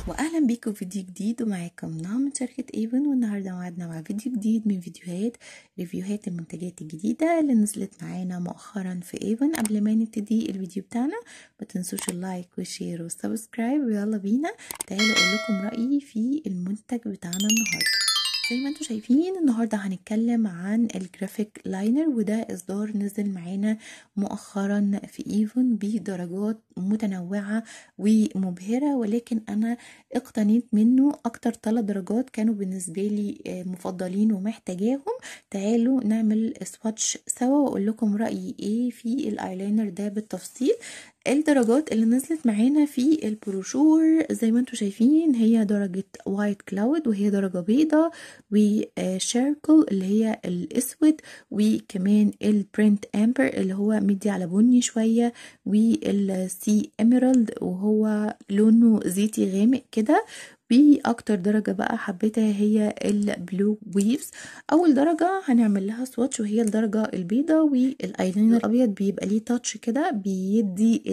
واهلا بيكم في فيديو جديد، ومعاكم نهى من شركة ايفون. والنهارده موعدنا مع فيديو جديد من ريفيوهات المنتجات الجديدة اللي نزلت معانا مؤخرا في ايفون. قبل ما نبتدي الفيديو بتاعنا ما تنسوش اللايك والشير والسبسكرايب، ويلا بينا تعالوا اقول لكم رأيي في المنتج بتاعنا النهارده. زي ما انتم شايفين النهارده هنتكلم عن الجرافيك لاينر، وده اصدار نزل معانا مؤخرا في ايفون بدرجات متنوعة ومبهرة، ولكن انا اقتنيت منه اكتر 3 درجات كانوا بالنسبة لي مفضلين ومحتاجاهم. تعالوا نعمل سواتش سوا واقول لكم رأيي ايه في الايلاينر ده بالتفصيل. الدرجات اللي نزلت معانا في البروشور زي ما انتم شايفين هي درجة وايت كلاود، وهي درجة بيضة، وشيركل اللي هي الاسود، وكمان البرنت امبر اللي هو مدي على بني شوية، والسي اميرالد وهو لونه زيتي غامق كده. واكتر درجة بقى حبيتها هي البلو ويفز. اول درجة هنعمل لها سواتش وهي الدرجة البيضة، والايلاينر الابيض بيبقى ليه تاتش كده بيدي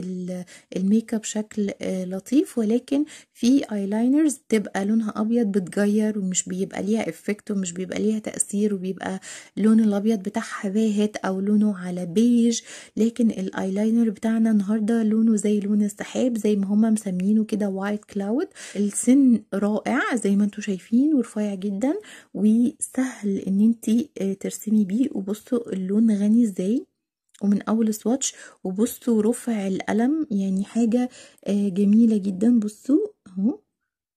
الميك اب شكل لطيف، ولكن في ايلاينرز بتبقى لونها ابيض بتغير ومش بيبقى ليها افكت ومش بيبقى ليها تأثير، وبيبقى لون الابيض بتاعها باهت او لونه على بيج. لكن الايلاينر بتاعنا النهارده لونه زي لون السحاب زي ما هما مسمينه كده، وايت كلاود. السن رائع زي ما انتم شايفين ورفيع جدا وسهل ان انتي ترسمي بيه. وبصوا اللون غني ازاي ومن اول سواتش، وبصوا رفع القلم يعني حاجة جميلة جدا. بصوا اهو،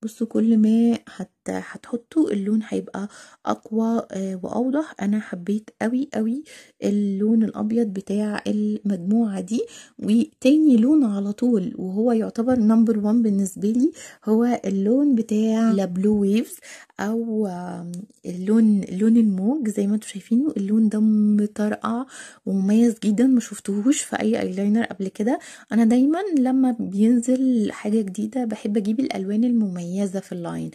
بصوا كل ما هتحطوا اللون هيبقى اقوى واوضح. انا حبيت قوي قوي اللون الابيض بتاع المجموعة دي. وتاني لون على طول وهو يعتبر نمبر 1 بالنسبة لي هو اللون بتاع البلو ويفز، او لون الموج. زي ما انتم شايفينه اللون ده مطرقع ومميز جدا، ما شفتهوش في اي ايلاينر قبل كده. انا دايما لما بينزل حاجة جديدة بحب اجيب الالوان المميزة في اللاين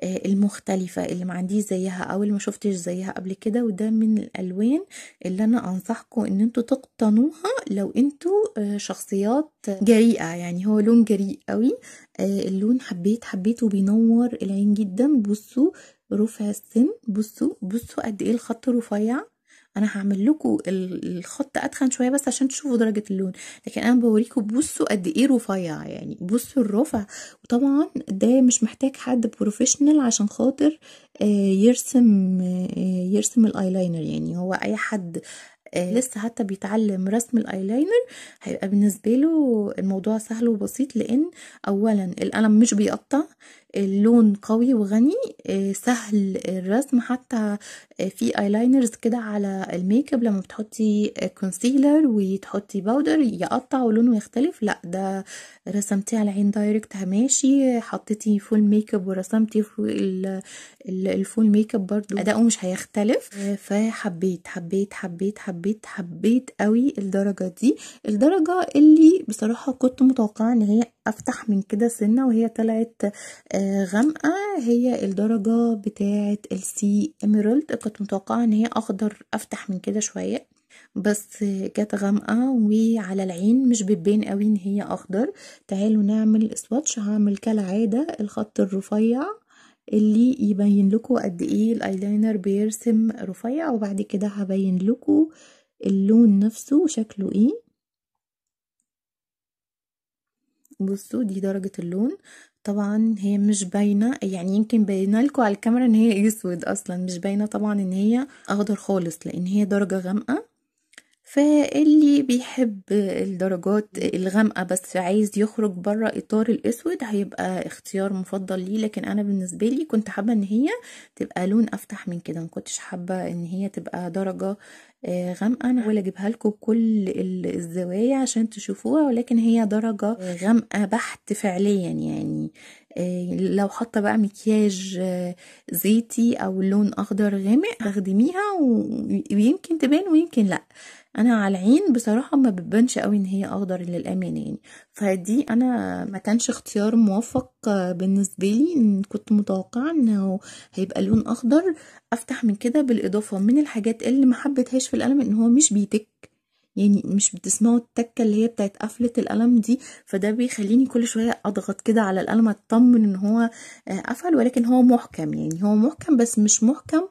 المختلفة اللي ما عنديش زيها او اللي ما شفتش زيها قبل كده، وده من الالوان اللي انا انصحكم ان انتوا تقتنوها لو انتوا شخصيات جريئة. يعني هو لون جريء قوي. اللون حبيته بينور العين جدا. بصوا رفع السن، بصوا قد ايه الخط رفيع. انا هعمل لكم الخط اتخن شويه بس عشان تشوفوا درجه اللون، لكن انا بوريكم بصوا قد ايه رفيع، يعني بصوا الرفع. وطبعا ده مش محتاج حد بروفيشنال عشان خاطر يرسم الايلاينر. يعني هو اي حد لسه حتى بيتعلم رسم الايلاينر هيبقى بالنسبه له الموضوع سهل وبسيط، لان اولا القلم مش بيقطع، اللون قوي وغني، سهل الرسم. حتى في ايلاينرز كده على الميك اب لما بتحطي كونسيلر وتحطي باودر يقطع ولونه يختلف، لا ده رسمتيه على العين دايركت هماشي. حطيتي فول ميك اب ورسمتي الفول ميك اب برضو اداؤه مش هيختلف. فحبيت حبيت حبيت حبيت حبيت قوي الدرجة دي. الدرجة اللي بصراحة كنت متوقعة ان هي افتح من كده سنة وهي طلعت غامقة، هي الدرجة بتاعة السي اميرالد. كنت متوقعة ان هي اخضر افتح من كده شوية، بس جت غامقة وعلى العين مش بتبين قوي ان هي اخضر. تعالوا نعمل سواتش. هعمل كالعادة الخط الرفيع اللي يبين لكم قد ايه الايلاينر بيرسم رفيع، وبعد كده هبين لكم اللون نفسه شكله ايه. بصوا دي درجة اللون. طبعا هي مش باينه، يعني يمكن باينه لكم على الكاميرا ان هي اسود، اصلا مش باينه طبعا ان هي اخضر خالص لان هي درجه غامقه. فاللي بيحب الدرجات الغامقة بس عايز يخرج بره اطار الاسود هيبقى اختيار مفضل ليه. لكن انا بالنسبة لي كنت حابة ان هي تبقى لون افتح من كده، مكنتش حابة ان هي تبقى درجة غامقة. انا هحاول اجيبها لكم بكل الزوايا عشان تشوفوها، ولكن هي درجة غامقة بحت فعليا. يعني لو حاطه بقى مكياج زيتي او لون اخضر غامق تخدميها ويمكن تبان ويمكن لا. انا على العين بصراحه ما بتبانش قوي ان هي اخضر للامانه يعني. فدي انا ما كانش اختيار موفق بالنسبه لي، إن كنت متوقعه انه هيبقى لون اخضر افتح من كده. بالاضافه من الحاجات اللي ما حبيتهاش في القلم ان هو مش بيتك، يعني مش بتسمعوا التكه اللي هي بتاعت قفله القلم دي، فده بيخليني كل شويه اضغط كده على القلم اطمن ان هو قفل. ولكن هو محكم، يعني هو محكم بس مش محكم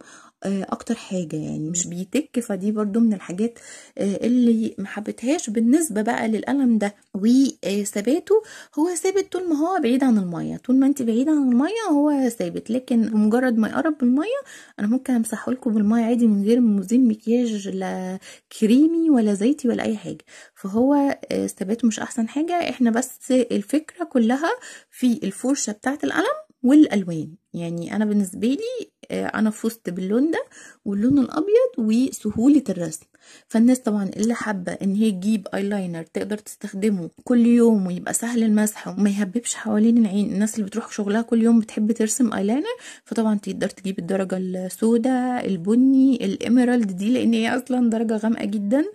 اكتر حاجه، يعني مش بيتك. فدي برضو من الحاجات اللي ما حبيتهاش. بالنسبه بقى للقلم ده وثباته، هو ثابت طول ما هو بعيد عن الميه، طول ما انت بعيده عن الميه هو ثابت. لكن بمجرد ما يقرب بالميه انا ممكن امسحه لكم بالميه عادي من غير مزيل مكياج، لا كريمي ولا زيتي ولا اي حاجه. فهو ثباته مش احسن حاجه. احنا بس الفكره كلها في الفرشه بتاعه القلم والالوان. يعني انا بالنسبه لي انا فزت باللون ده واللون الابيض وسهوله الرسم. فالناس طبعا اللي حابه ان هي تجيب ايلاينر تقدر تستخدمه كل يوم ويبقى سهل المسح وما يهببش حوالين العين، الناس اللي بتروح شغلها كل يوم بتحب ترسم ايلاينر، فطبعا تقدر تجيب الدرجه السوداء، البني، الاميرالد دي، لان هي اصلا درجه غامقه جدا.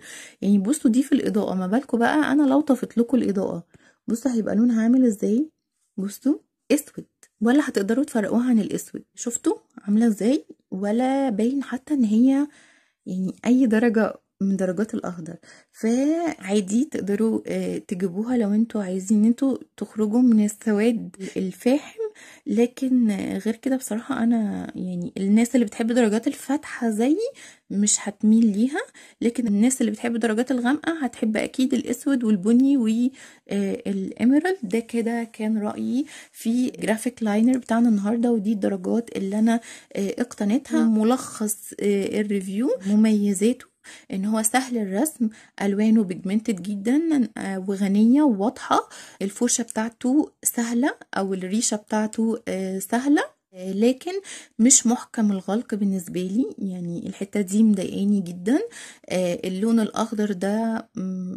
يعني بصوا دي في الاضاءه، ما بالكم بقى انا لو طفت لكم الاضاءه، بصوا هيبقى لونها عامل ازاي. بصوا اسود، ولا هتقدروا تفرقوها عن الاسود. شفتوا عامله ازاي؟ ولا باين حتى ان هي يعني اي درجه من درجات الاخضر. فعادي تقدروا تجيبوها لو انتوا عايزين ان انتوا تخرجوا من السواد الفاحم. لكن غير كده بصراحة انا يعني الناس اللي بتحب درجات الفاتحة زيي مش هتميل ليها، لكن الناس اللي بتحب درجات الغامقة هتحب اكيد الاسود والبني والاميرالد. ده كده كان رأيي في جرافيك لاينر بتاعنا النهاردة، ودي الدرجات اللي انا اقتنيتها. ملخص الريفيو: مميزاته ان هو سهل الرسم، الوانه بيجمنتد جدا وغنيه وواضحه، الفرشه بتاعته سهله او الريشه بتاعته سهله، لكن مش محكم الغلق بالنسبه لي. يعني الحته دي مضايقاني جدا. اللون الاخضر ده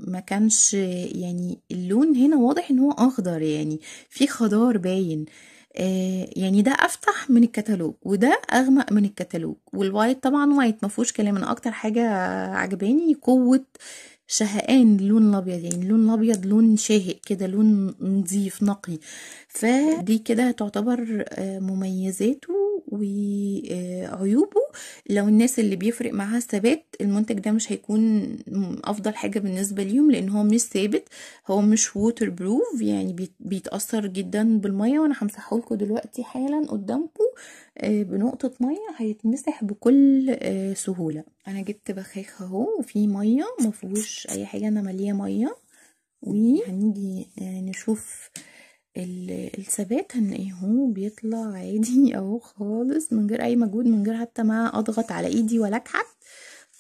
ما كانش، يعني اللون هنا واضح ان هو اخضر، يعني في خضار باين. يعني ده افتح من الكتالوج وده اغمق من الكتالوج. والوايت طبعا وايت ما فيهوش كلام. انا اكتر حاجه عجباني قوه شهقان اللون الابيض، يعني اللون الابيض لون شاهق كده، لون نظيف نقي. فدي كده تعتبر مميزاته وعيوبه. لو الناس اللي بيفرق معاها الثبات، المنتج ده مش هيكون افضل حاجه بالنسبه ليهم، لان هو مش ثابت، هو مش ووتر بروف، يعني بيتاثر جدا بالميه. وانا همسحه لكم دلوقتي حالا قدامكم بنقطه ميه، هيتمسح بكل سهوله. انا جبت بخاخ اهو وفيه ميه، ما فيهوش اي حاجه، انا مليه ميه. وهنيجي نشوف الثبات هنلاقيه هو بيطلع عادي اهو خالص من غير اي مجهود، من غير حتى ما اضغط على ايدي ولا اكحت،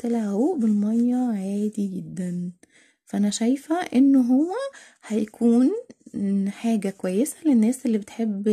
طلع اهو بالميه عادي جدا. فانا شايفه انه هو هيكون حاجة كويسة للناس اللي بتحب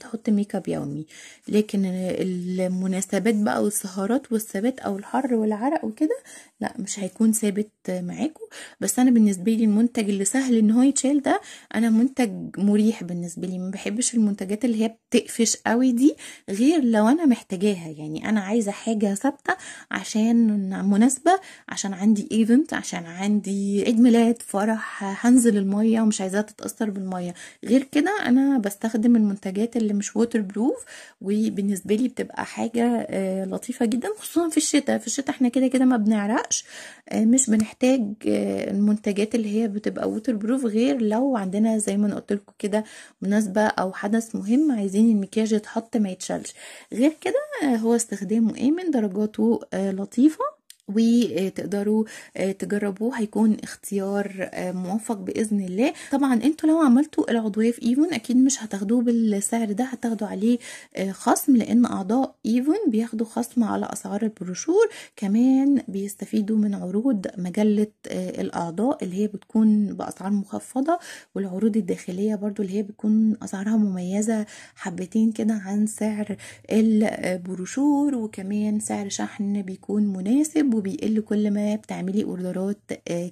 تحط ميك اب يومي. لكن المناسبات بقى والسهرات والثبات او الحر والعرق وكده لا، مش هيكون ثابت معاكم. بس انا بالنسبة لي المنتج اللي سهل ان هو يتشال ده انا منتج مريح بالنسبة لي. ما بحبش المنتجات اللي هي بتقفش قوي دي، غير لو انا محتاجاها. يعني انا عايزة حاجة ثابتة عشان مناسبة، عشان عندي ايفنت، عشان عندي عيد ميلاد، فرح، هنزل المية ومش عايزاها تتأثر بالمية. غير كده انا بستخدم المنتجات اللي مش ووتر بروف، وبالنسبة لي بتبقى حاجة لطيفة جدا، خصوصا في الشتاء. في الشتاء احنا كده كده ما بنعرقش، مش بنحتاج المنتجات اللي هي بتبقى ووتر بروف، غير لو عندنا زي ما انا قلت لكم كده مناسبة او حدث مهم عايزين المكياج يتحط ما يتشالش. غير كده هو استخدامه آمن، درجاته لطيفة، وتقدروا تجربوه، هيكون اختيار موفق باذن الله. طبعا انتوا لو عملتوا العضويه في ايفون اكيد مش هتاخدوه بالسعر ده، هتاخدوا عليه خصم، لان اعضاء ايفون بياخدوا خصم على اسعار البروشور. كمان بيستفيدوا من عروض مجله الاعضاء اللي هي بتكون باسعار مخفضه، والعروض الداخليه برضو اللي هي بتكون اسعارها مميزه حبتين كده عن سعر البروشور. وكمان سعر شحن بيكون مناسب وبيقل كل ما بتعملي اوردرات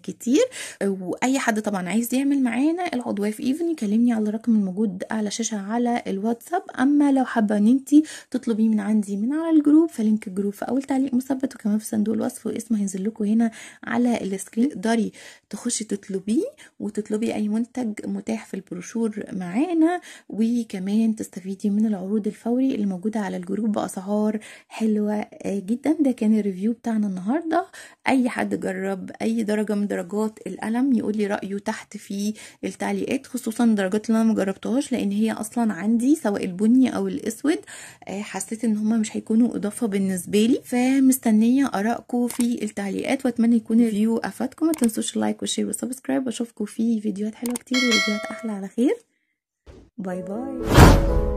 كتير. واي حد طبعا عايز يعمل معانا العضويه في ايفن يكلمني على الرقم الموجود على شاشه على الواتساب. اما لو حابه ان انت تطلبيه من عندي من على الجروب، فلينك الجروب في اول تعليق مثبت، وكمان في صندوق الوصف واسمه هينزل لكم هنا على السكرين. تقدري تخشي تطلبيه وتطلبي اي منتج متاح في البروشور معانا، وكمان تستفيدي من العروض الفوري اللي موجوده على الجروب باسعار حلوه جدا. ده كان الريفيو بتاعنا النهارده. النهارده. اي حد جرب اي درجه من درجات القلم يقول لي رايه تحت في التعليقات، خصوصا الدرجات اللي انا مجربتهاش، لان هي اصلا عندي سواء البني او الاسود حسيت ان هما مش هيكونوا اضافه بالنسبه لي. فمستنيه ارائكم في التعليقات، واتمنى يكون الفيديو افادكم. ما تنسوش اللايك والشير والسبسكرايب، واشوفكم في فيديوهات حلوه كتير وريفيوهات احلى على خير. باي باي.